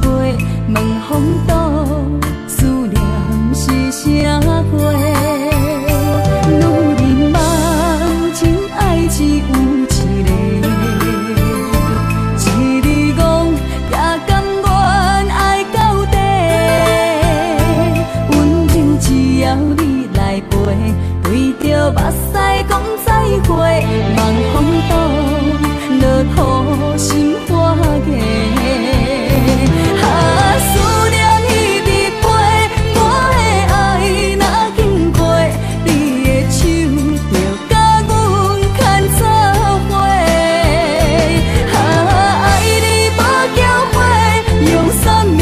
杯，问风度，思念是啥货？女人梦情爱只有一个，一日戆也甘愿爱到底。温柔只要你来陪，对着目屎讲再会，望风度，落土心花芽。思念一直陪，我的爱若经过，你的手就甲阮牵做伙。爱你无交会，用生命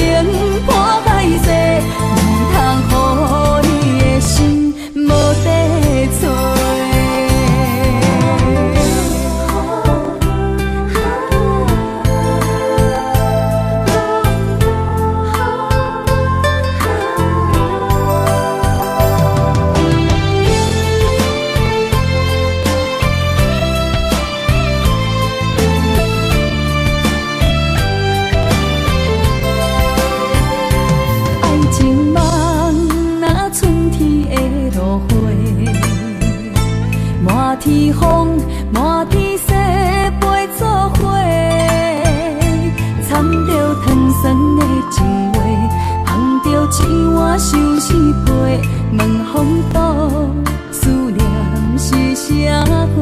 破海誓，唔通予你的心无地找。天风，满天雪，陪作伙，掺着糖酸的情话，捧着一碗相思杯，问风度，思念是啥货？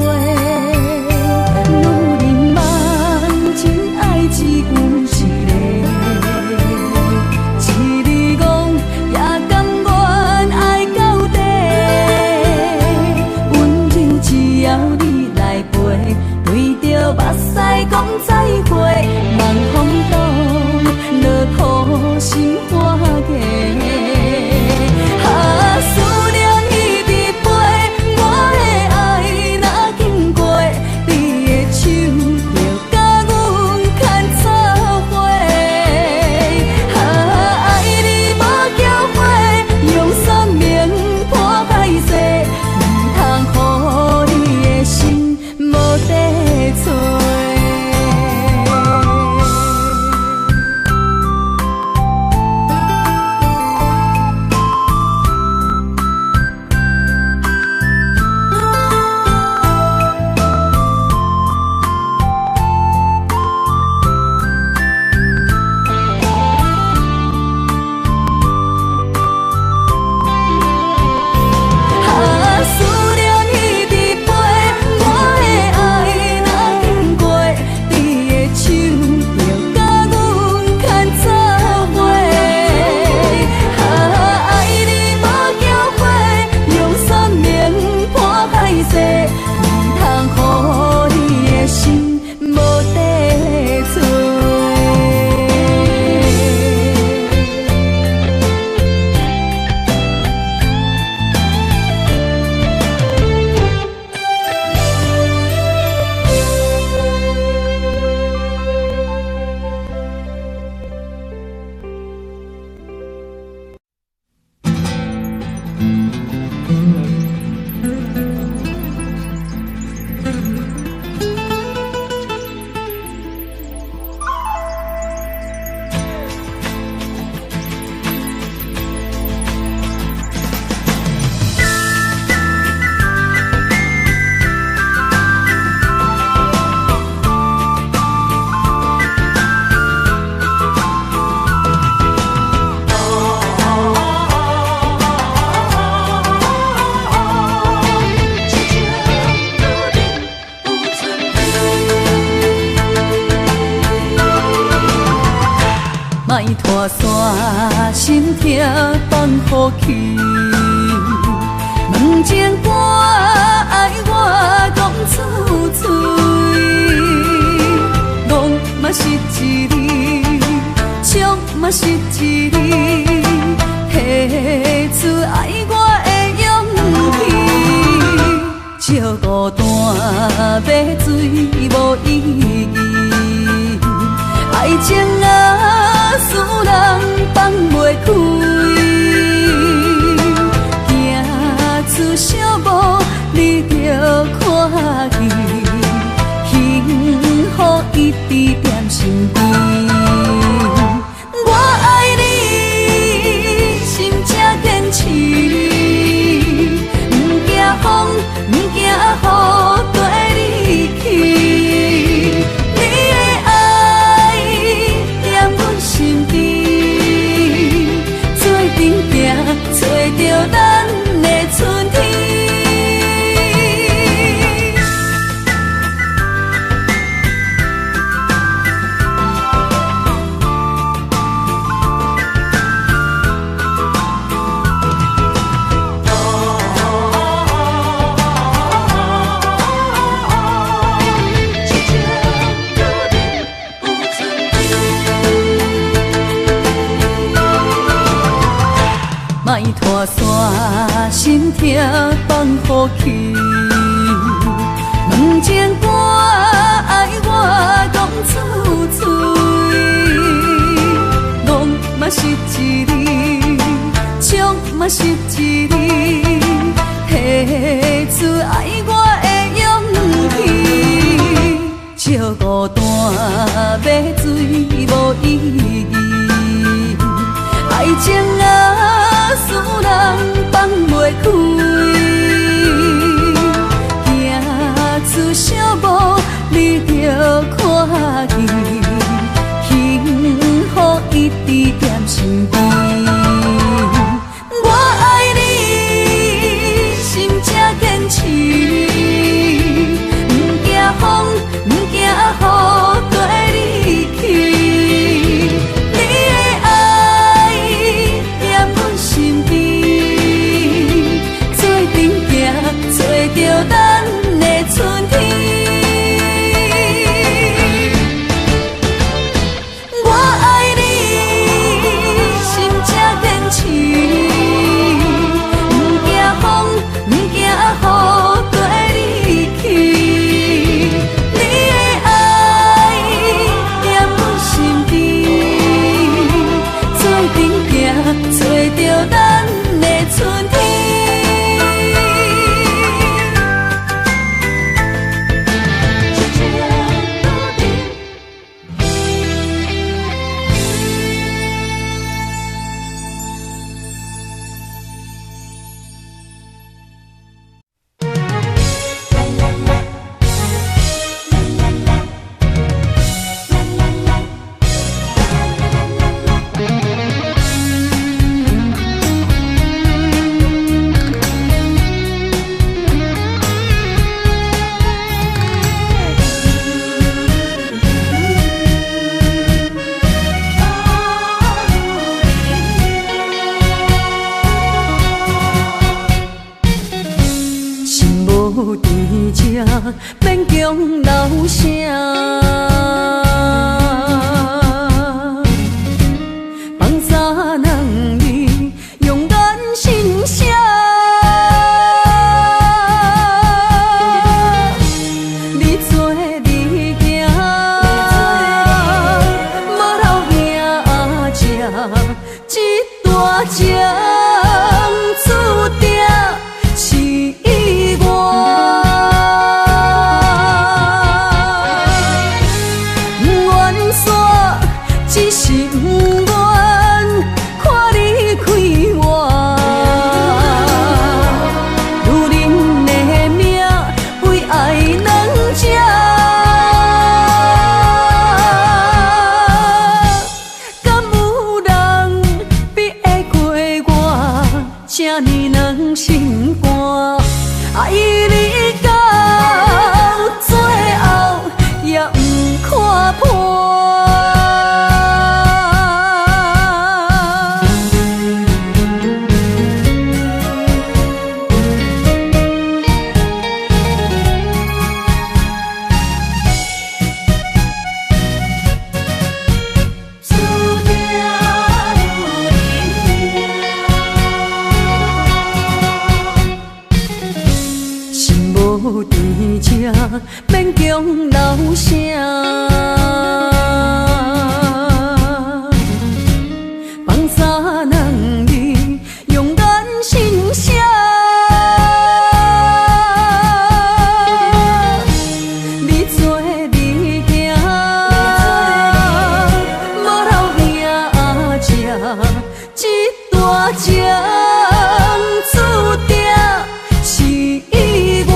女人梦情爱只有一个，一日戆也甘愿爱到底。只要你来陪，对着目屎讲再会，望风度，落土心花芽。思念一直陪，我的爱若经过，你的手就甲阮牵做伙。爱你无交会，用生命破海誓，唔通予心无地找。莫拖山，心痛放乎去。问情歌爱我讲出嘴，戆嘛是一字，唱嘛是一字，提出爱我的勇气。照孤单要水无意义，爱情啊，使人放袂开，行出小步，你着看见，幸福一直踮身边。拖山心痛放予去，问情歌爱我讲出嘴，戆嘛是一字，唱嘛是一字，提出爱我的勇气，笑孤单要水无意义，爱情啊使人放袂开，行出小步你着看见，幸福一直踮身边。我爱你，心才坚持，不惊风，不惊雨跟你去。你的爱踮阮身边，做阵行，找着咱的春天。我爱你，心才坚持，不惊风，不惊雨跟你去。你的爱踮阮身边，做阵行，找着咱的春天。免强留声，放三人你勇敢心声，你做你行，无留兄吃一大情，注定是我。只是不愿看你开我，女人的命为爱两只，敢有人比会过我这呢软心肝？爱你到最后也不看破。无伫这，免强留声，放三人你勇敢心声，你做你行，无留兄吃一大情，注定是我。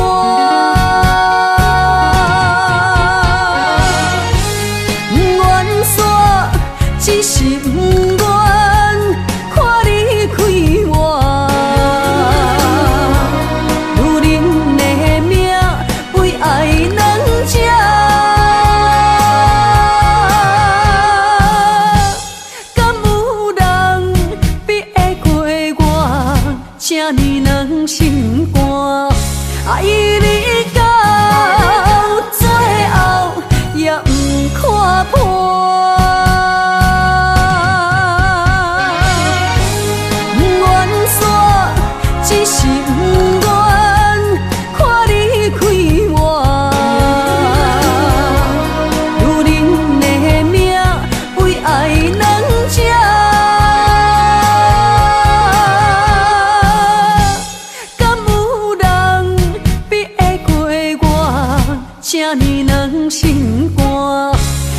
心肝，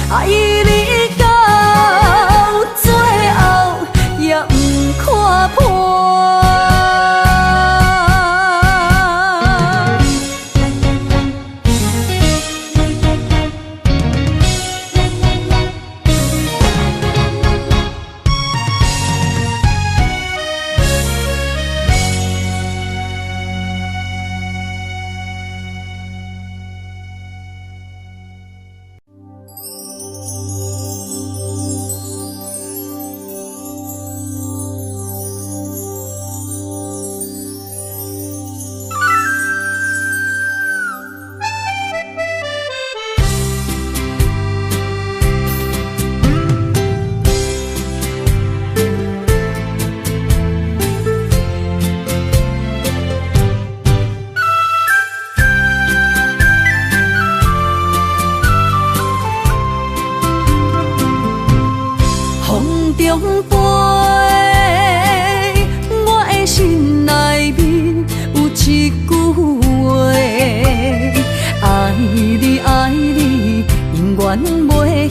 爱你到最后也不看破。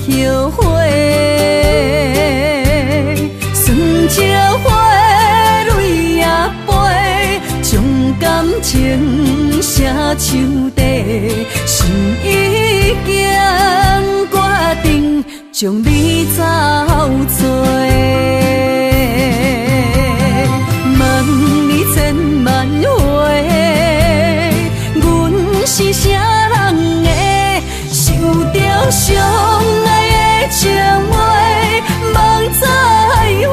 后悔，酸椒花蕊也飞，将感情写手底，心已经决定将你走找。问你千万回，阮是啥人的，受着伤爱的情话，梦再会。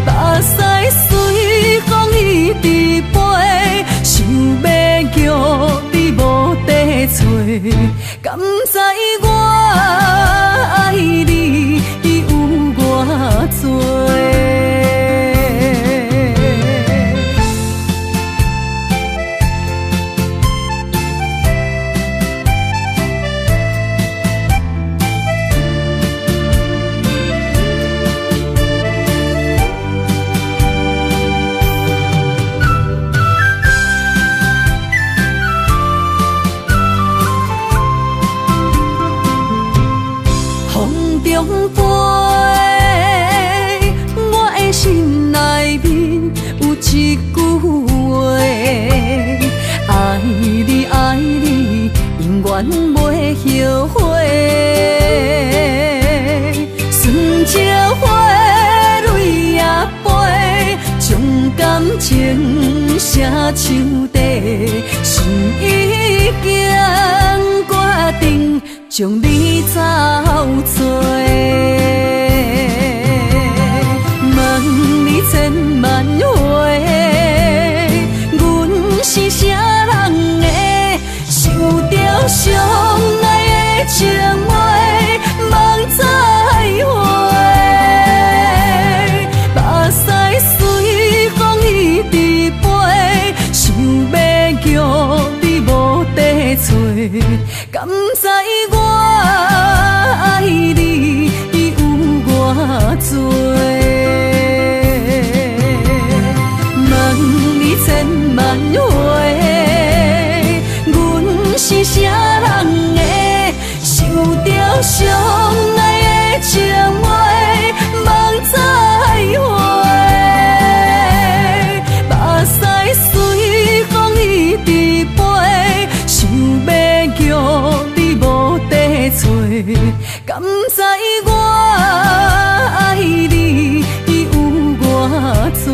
目屎随风一直飞，想要叫你无地找，敢知我爱你有偌多？袂后悔，酸椒花蕊也飞，将感情写手底，心已经决定将你走找。问你千万回，阮是啥人的，受着伤爱的情话，梦再会。目屎随风一直飞，想要叫你无地找，敢知我爱你有偌多？问你千万回，阮是啥人的，受着伤爱的情话，梦再会。目屎随风一直飞，想要叫你无地找，敢知我爱你有偌多？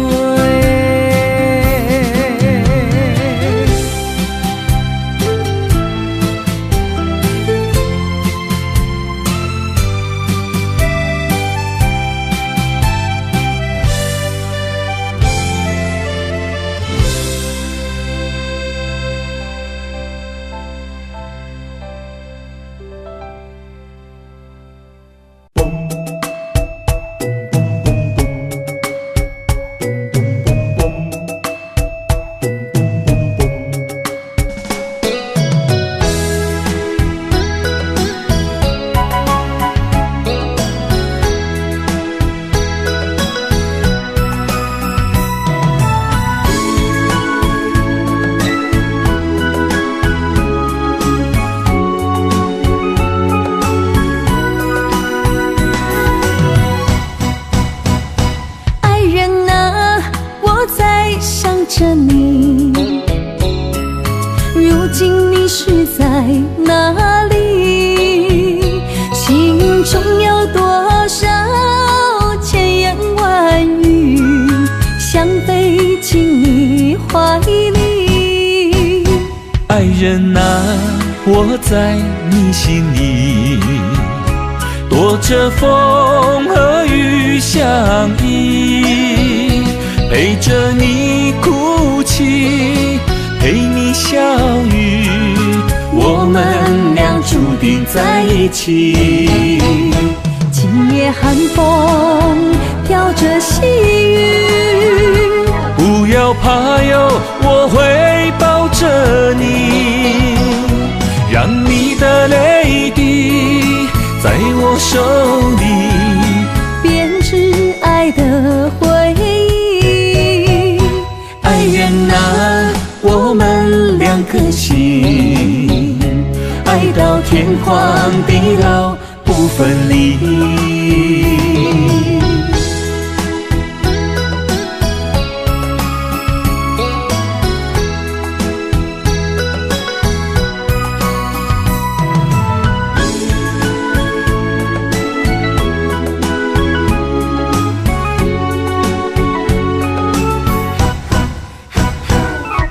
人啊，我在你心里，躲着风和雨相依，陪着你哭泣，陪你笑语，我们俩注定在一起。今夜寒风飘着细雨，不要怕哟，我会抱着你，让你的泪滴在我手里编织爱的回忆。爱人啊，我们两颗心，爱到天荒地老不分离。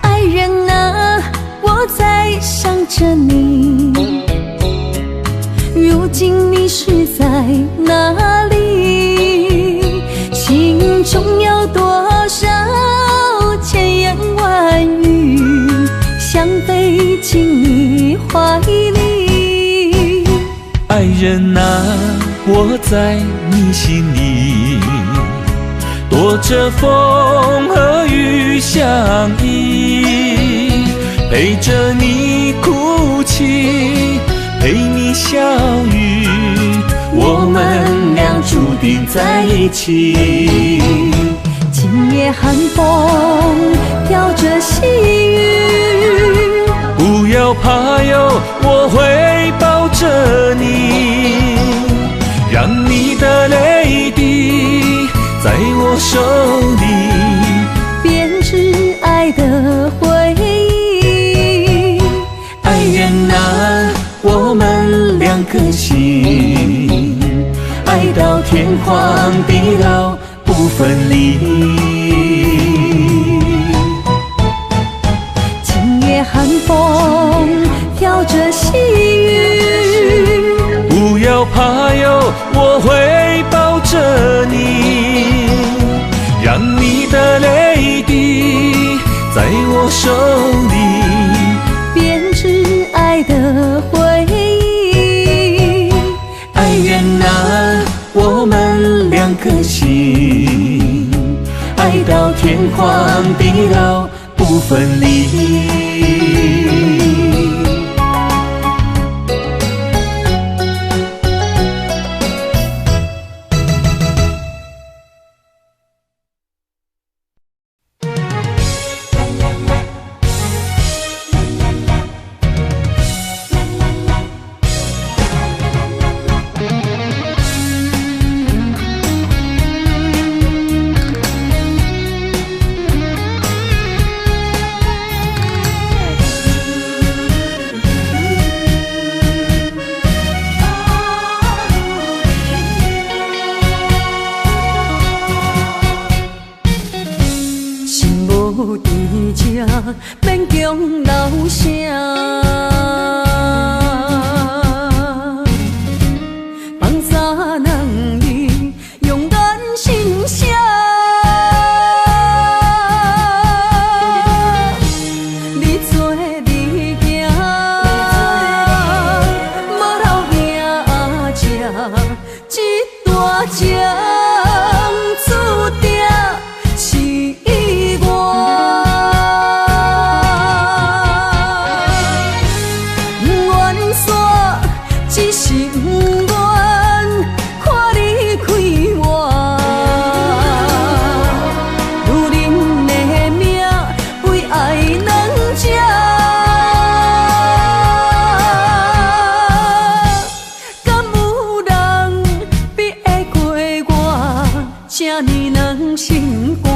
爱人啊，我在想着你，如今你是在哪里？心中有多少千言万语，想飞进你怀里。爱人啊，我在你心里，躲着风和雨相依，陪着你哭泣，陪你笑语，我们俩注定在一起。今夜寒风飘着细雨，不要怕哟，我会抱着你，让你的泪滴在我手里编织爱的回忆。爱人啊，我们两颗心，爱到天荒地老不分离。今夜寒风飘着细雨，不要怕哟，我会抱着你，让你的泪滴在我手里编织爱的回忆。爱人啊，我们两颗心，爱到天荒地老不分离。免强留声，放洒人意，用眼心声。你做你行，无留命吃，一大情注定是我。只是不愿看你开我，女人的命为爱两只，敢有人比会过我这呢软心肝？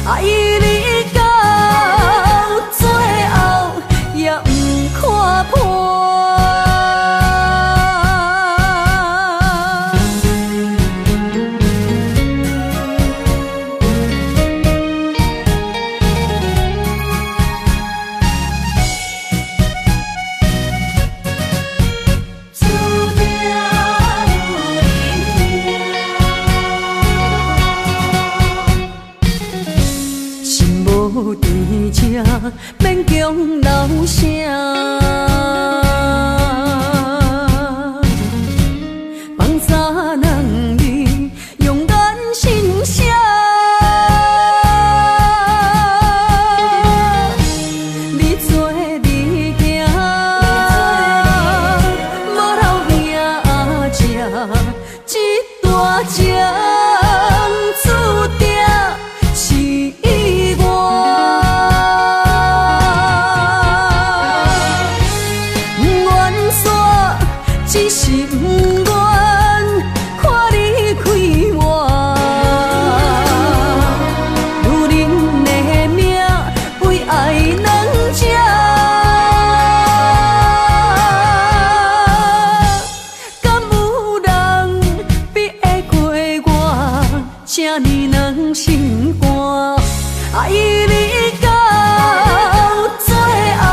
爱你到最后也不看破。免强留声。放洒两字，用眼神写。你做你行，无留兄吃，这大情注定是我。愿煞只是不愿看你开我，女人的命为爱两只，敢有人比会过我这呢软心肝？爱你到最后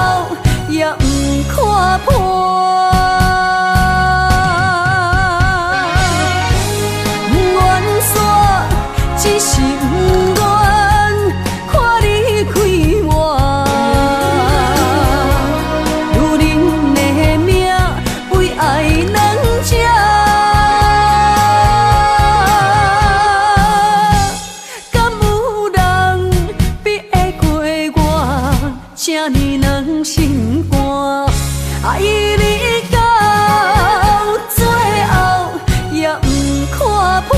也不看破。只是不愿看你开我，女人的命为爱两只，敢有人比会过我这呢软心肝？爱你到最后也不看破。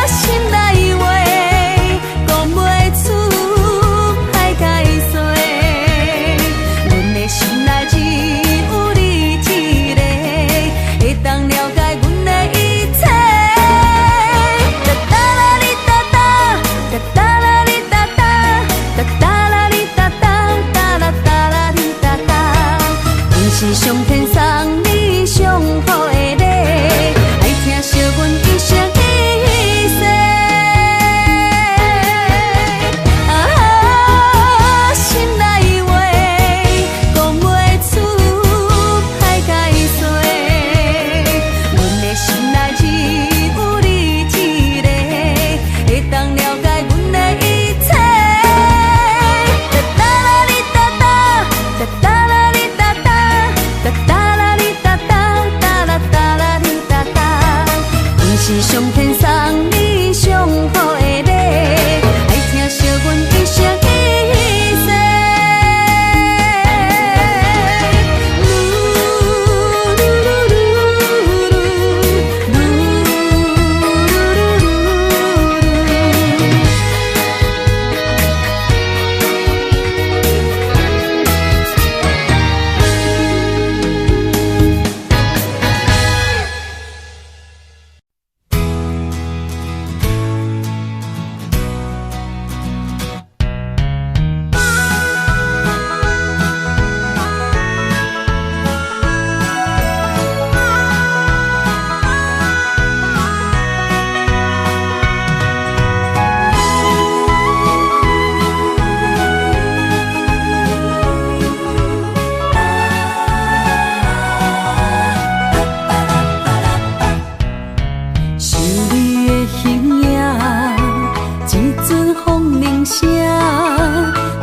心内话讲袂出，歹解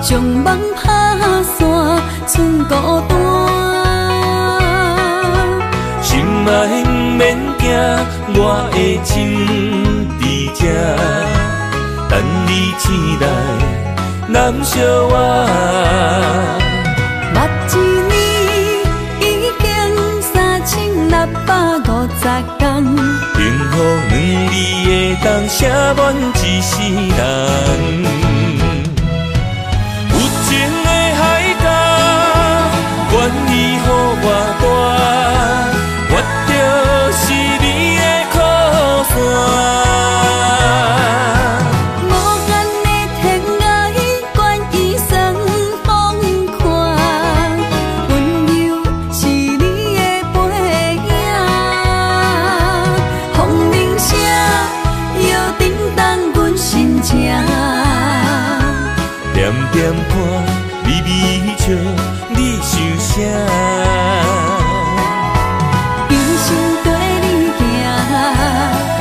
将梦打散，剩孤单。心爱不免惊，我的心伫这，等你醒来，难相偎。目一年已经3650天，幸福两字会当写满一世人。有情的海角，愿意予我大，我就是你的靠山。无限的天涯，愿意算风看，温柔是你的背影。风铃声摇叮当阮心情，点点看，微微笑，你想啥？一生跟你行，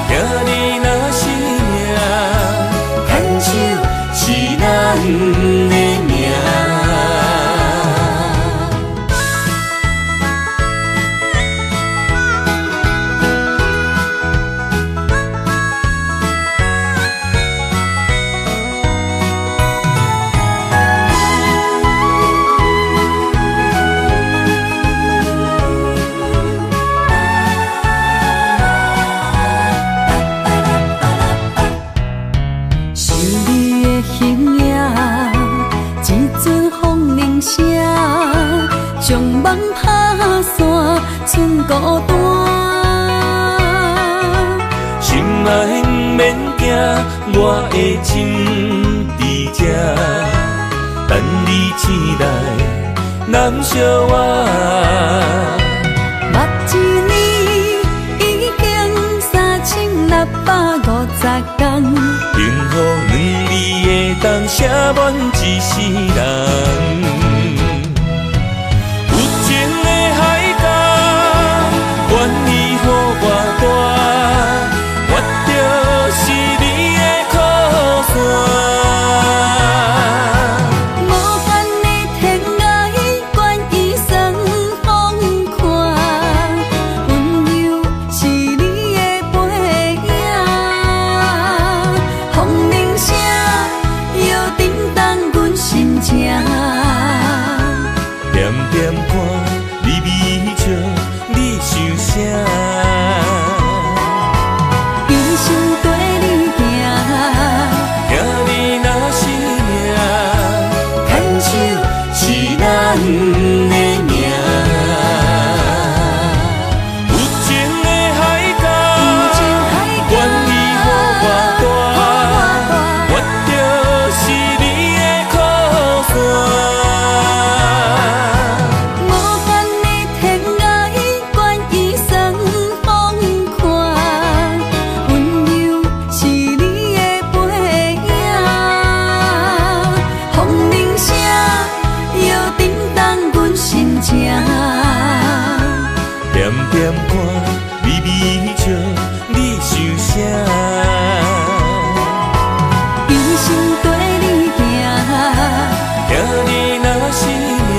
行你若是命，牵手是咱的命。想你的形影，一阵风铃声，将梦打散，剩孤单。心爱不免惊，我的心伫这，等你醒来，难相偎。目一年已经3650天，幸福两字会当写满一世人。有情的海角，愿意予我大，我就是你的靠山。无限的天涯，愿意算风看，温柔是你的背影。风铃声摇叮当阮心情，点点看，微微笑，你想啥？一生跟你行，行你若是命，牵手是咱的命。有情的海角，愿意予我大，我就是你的靠山。无限的天涯，愿意算风看，温柔是你的背影。风铃声摇叮当阮心情，点点看，微微笑，你想啥？一生跟你行，行你若是命，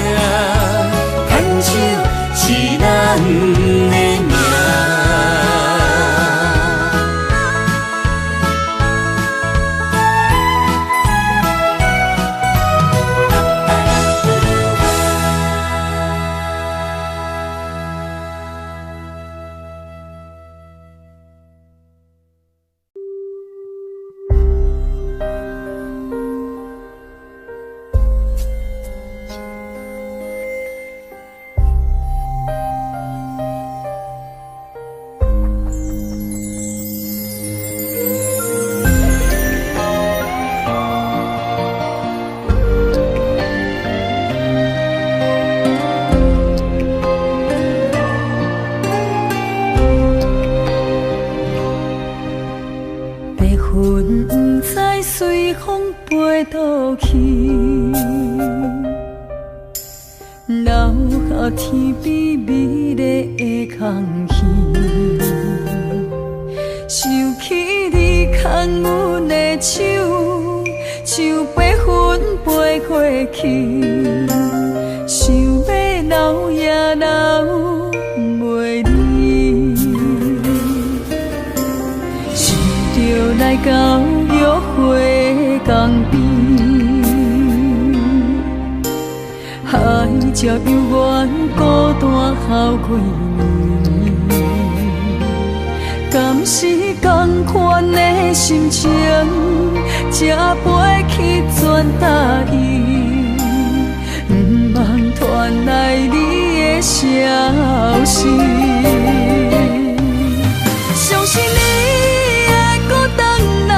牵手是咱的命。白云不知随风飞倒去，留下天边美丽的空气。想起你牵阮的手，像白云飞过去，想要留也留袂离，想着来到约会江边，海才犹原孤单哭几年，敢是同款的心情，才飞去全答应，不茫传来你的消息。相信你会搁回来，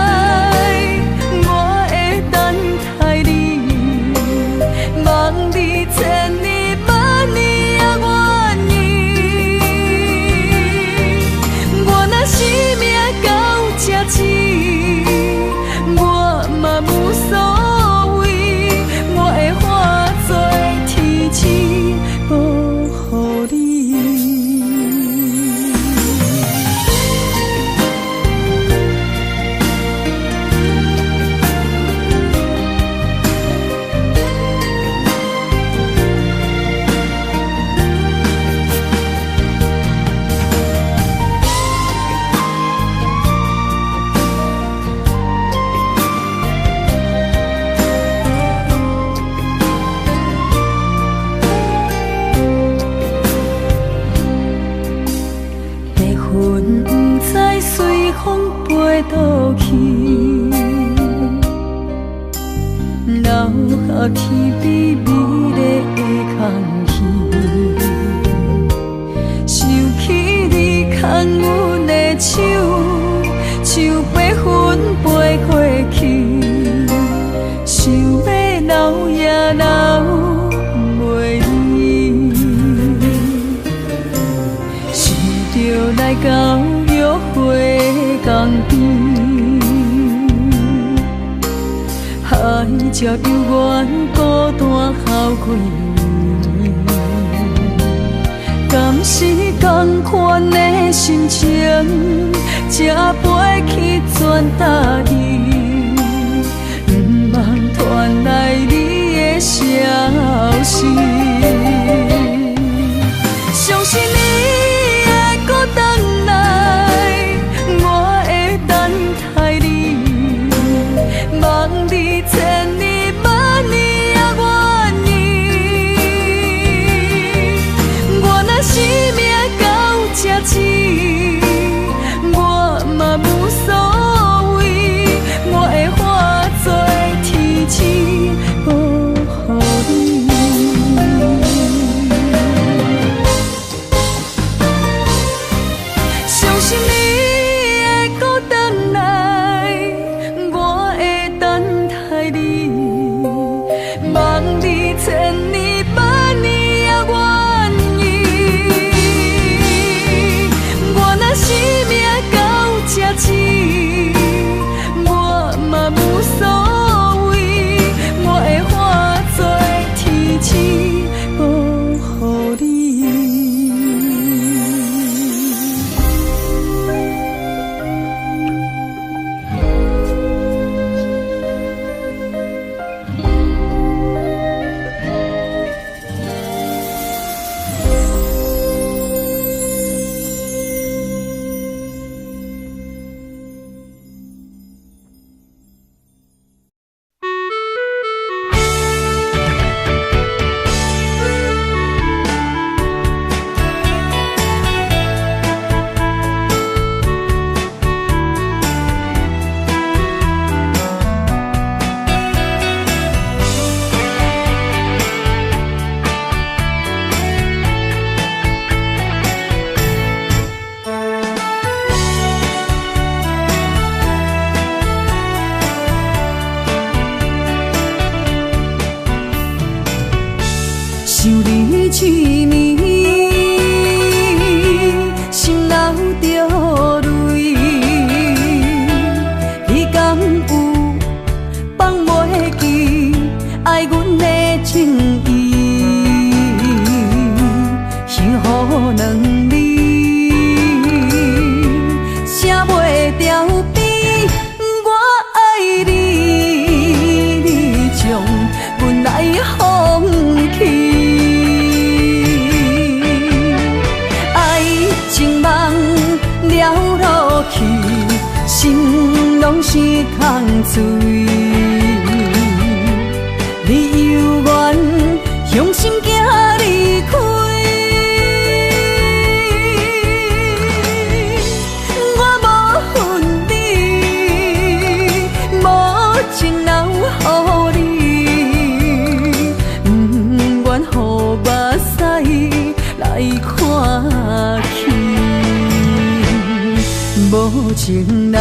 我会等待你，望你千年万年也愿意。我若生命到这止，我嘛无所谓，我会化作天使保护你。随风飞倒去，留下天边美丽的空气。想起你牵阮的手，像白云飞过去，想要留也留袂离，想着来到约会江边，海才犹原孤单哭几年，敢是同款的心情，才飞去全答应，不茫传来你的消息。相信你会搁回来，我会等待你，望你千年万年也愿意。我若生命到这止，我嘛无所谓，我会化作天使保护你。相信你会搁回来，我会等待你，望你千年万年也愿意。我若生命到这止，我嘛无所谓，我会化作天使保护你。想你一年，心流着泪。你敢有放袂记爱阮的情意？幸福两字写袂掉边，我爱你，你将阮来情人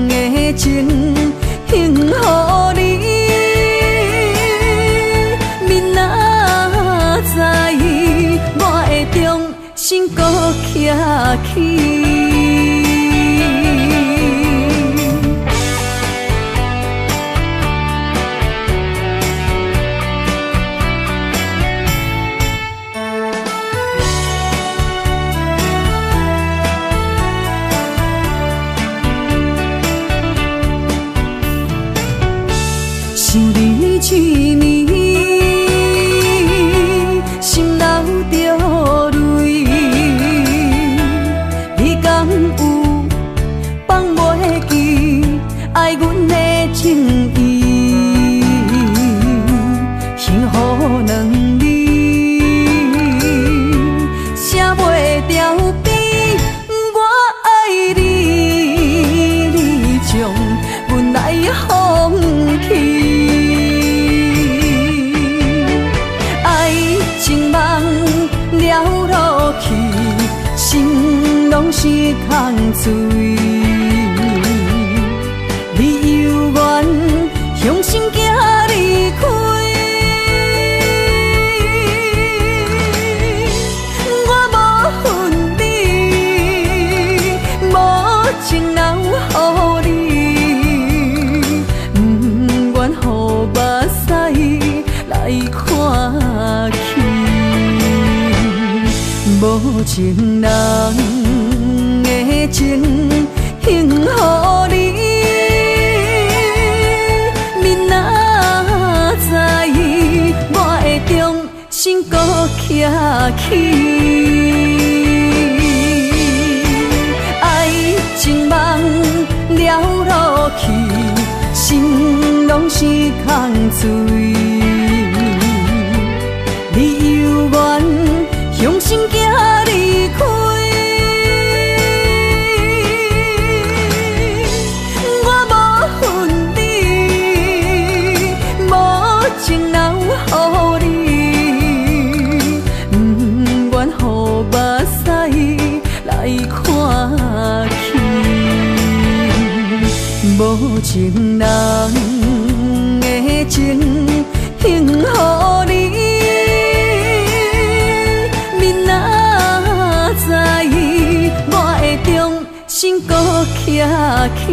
的情献予你，明仔载我会重新搁徛起。想你一年，心流着泪。你敢有放袂记爱阮的情意？幸福两字写袂掉笔，我爱你，你将阮来放弃。了落去，心拢是空嘴。你犹原向心行离开，我无恨你，无情留予你，不愿予目屎来看去。无情人的情献予你，明仔载我会重新搁徛起。爱情梦了落去，心拢是空嘴。你犹原向心行离开，我无恨你，无情留予你，不愿予目屎来看去。无情人的情献予你。我会重新搁徛起。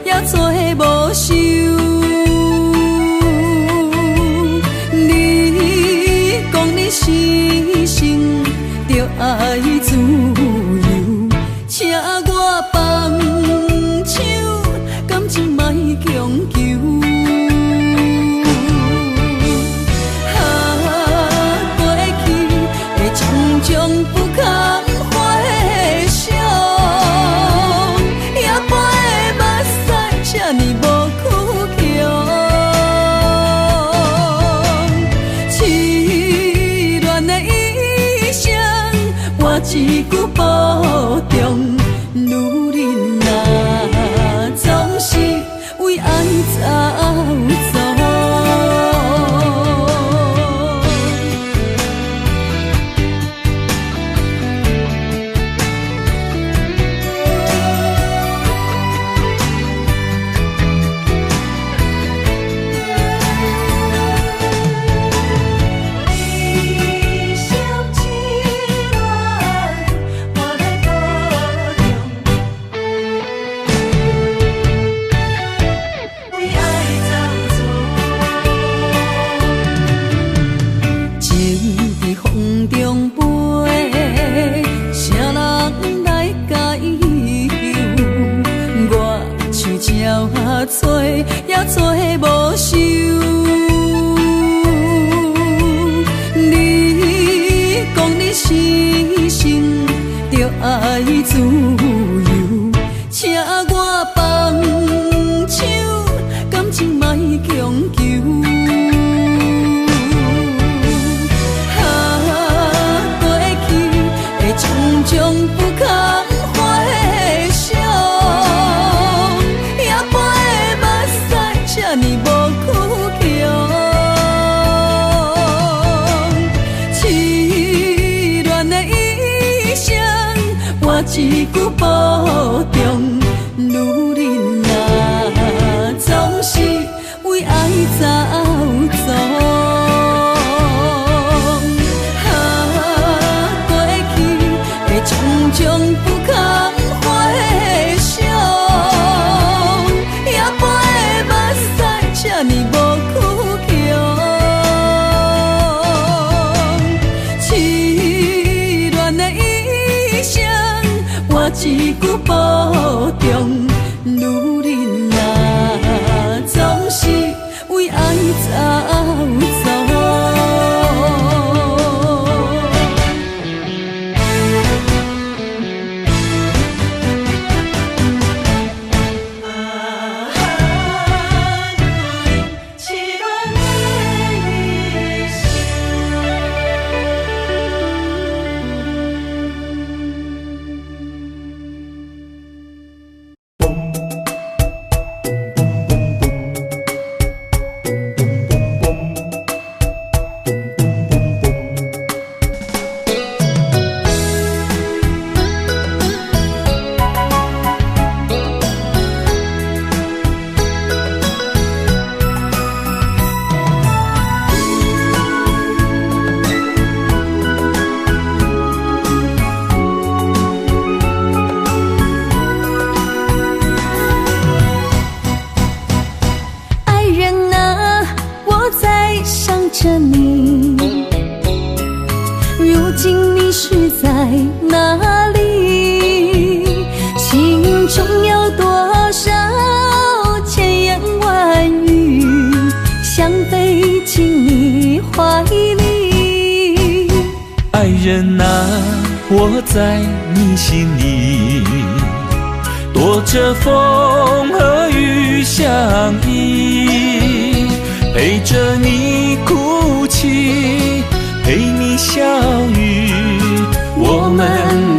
也做无收，你讲你死心着爱自由，请我放手，感情莫强求。过去的种种不堪回首。这呢无苦强，痴恋的一生，我一句保重。女人啊，总是为爱走走。痴心着爱自由，请我放手，感情莫强求。过去的种种不堪回想，也飞的目屎这呢无苦强。痴恋的意象，我一句保重。女人啊，总是为爱走走。种种不堪回想，也飞的目屎这呢无苦强。痴恋的意象，我一句保重。女人啊，总是为爱走走。哪里？心中有多少千言万语，想飞进你怀里？爱人啊，我在你心里，躲着风和雨相依，陪着你哭泣，陪你笑语，我们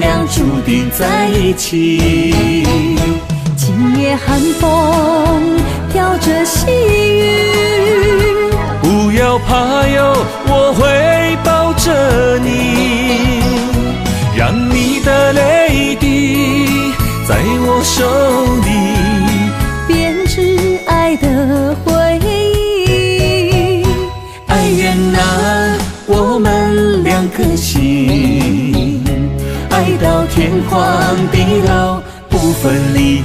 俩注定在一起。今夜寒风飘着细雨，不要怕哟，我会抱着你，让你的泪滴在我手里编织爱的回忆。爱人啊，我们两颗心，爱到天荒地老不分离。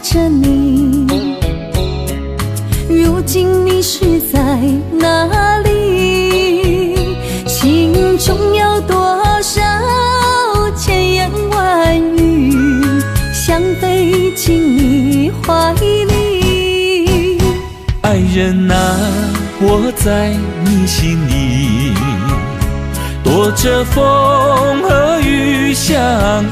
着你，如今你是在哪里？心中有多少千言万语，想飞进你怀里？爱人啊，我在你心里，躲着风和雨相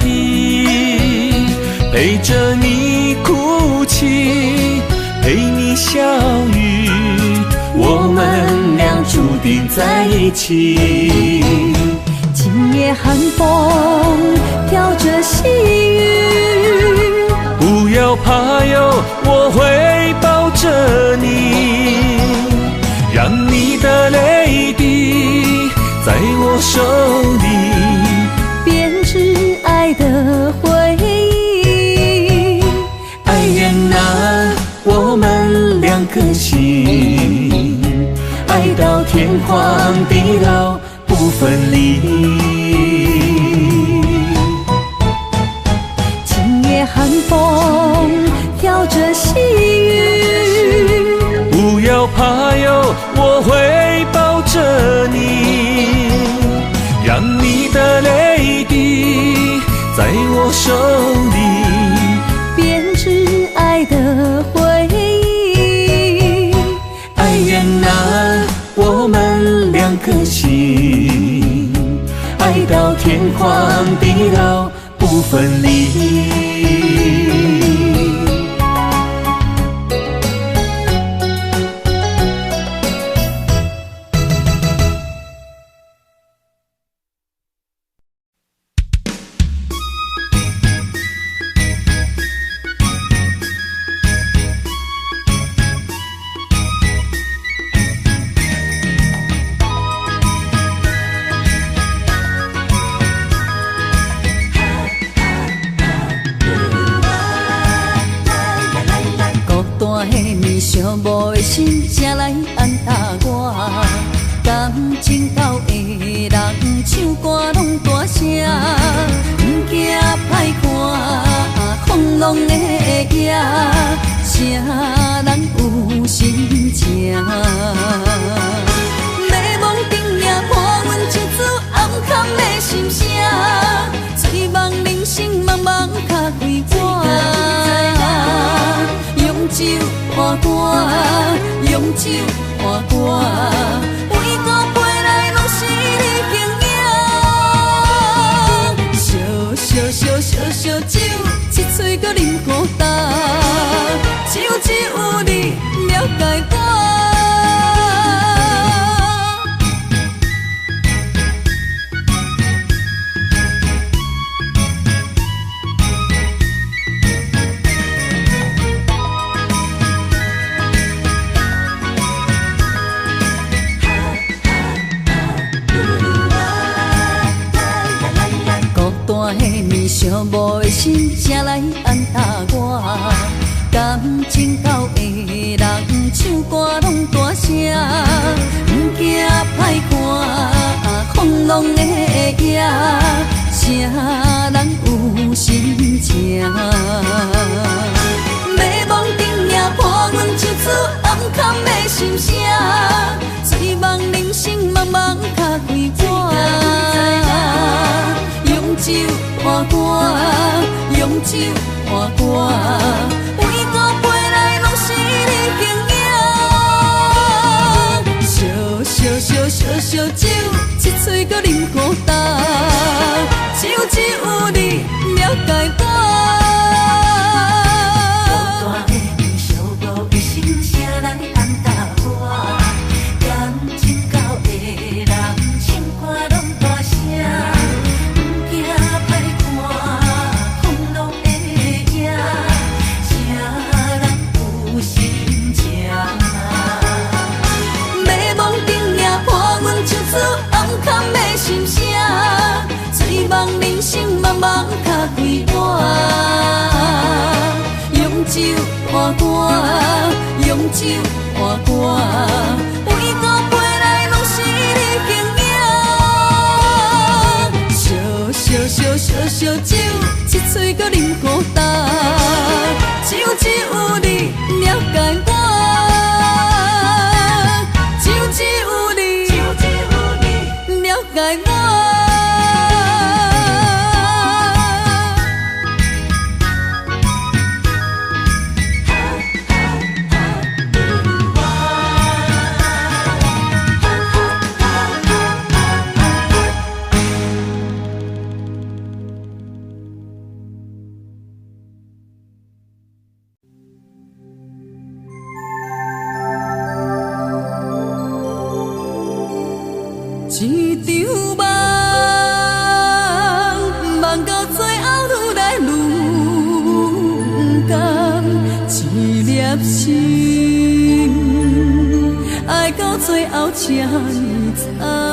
依，陪着你哭泣，陪你笑语，我们俩注定在一起。今夜寒风飘着细雨，不要怕哟，我会抱着你，让你的泪滴在我手里编织爱的回忆。爱人啊，我们两颗心，爱到天荒地老不分离。今夜寒风老不分离。寂寞的心，才来安踏我。感情到的人唱歌拢大声，不惊歹看，风浪会惊，啥人有心情？迷惘顶也看阮一组暗藏的心声，醉梦人生茫茫脚归我。用酒换歌，用酒换歌，每个陪来拢是你形影。烧酒，一嘴搁啉孤单，只有你了解我。寂寞的心，才来安踏我。感情到的人唱歌拢大声，不惊歹看，风浪会赢，啥人有心情？迷惘顶也破阮一组暗藏的心声，醉梦人生茫茫脚归我。用酒换歌，用酒换歌，每个陪来拢是你形影。烧酒，一嘴搁啉孤单，只有你了解我。孤单的你，寂寞的心，谁来安踏我？感情到的人，唱歌拢大声。心声，醉梦人生茫茫脚归我。用酒换歌，用酒换歌，每个陪来拢是你形影。烧酒，一嘴搁啉孤单，只有你了解我。了解我。一场梦，梦到最后愈来愈甘，一粒心爱到最后这呢惨。